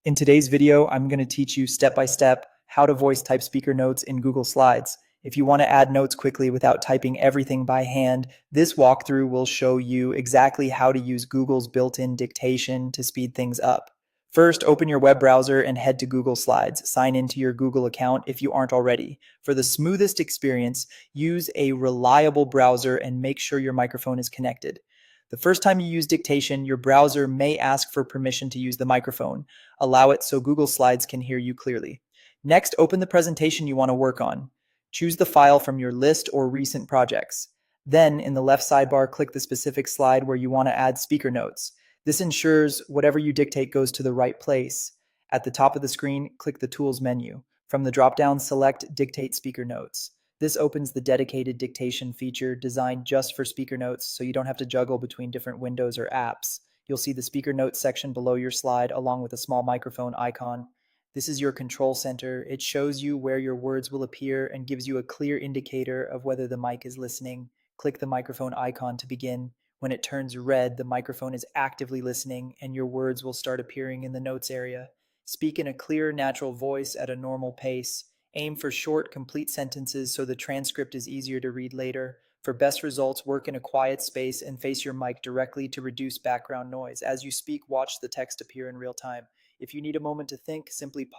In today's video, I'm going to teach you step by step how to voice type speaker notes in Google Slides. If you want to add notes quickly without typing everything by hand, this walkthrough will show you exactly how to use Google's built-in dictation to speed things up. First, open your web browser and head to Google Slides. Sign into your Google account if you aren't already. For the smoothest experience, use a reliable browser and make sure your microphone is connected. The first time you use dictation, your browser may ask for permission to use the microphone. Allow it so Google Slides can hear you clearly. Next, open the presentation you want to work on. Choose the file from your list or recent projects. Then, in the left sidebar, click the specific slide where you want to add speaker notes. This ensures whatever you dictate goes to the right place. At the top of the screen, click the Tools menu. From the drop-down, select Dictate Speaker Notes. This opens the dedicated dictation feature designed just for speaker notes, so you don't have to juggle between different windows or apps. You'll see the speaker notes section below your slide along with a small microphone icon. This is your control center. It shows you where your words will appear and gives you a clear indicator of whether the mic is listening. Click the microphone icon to begin. When it turns red, the microphone is actively listening and your words will start appearing in the notes area. Speak in a clear, natural voice at a normal pace. Aim for short, complete sentences so the transcript is easier to read later. For best results, work in a quiet space and face your mic directly to reduce background noise. As you speak, watch the text appear in real time. If you need a moment to think, simply pause.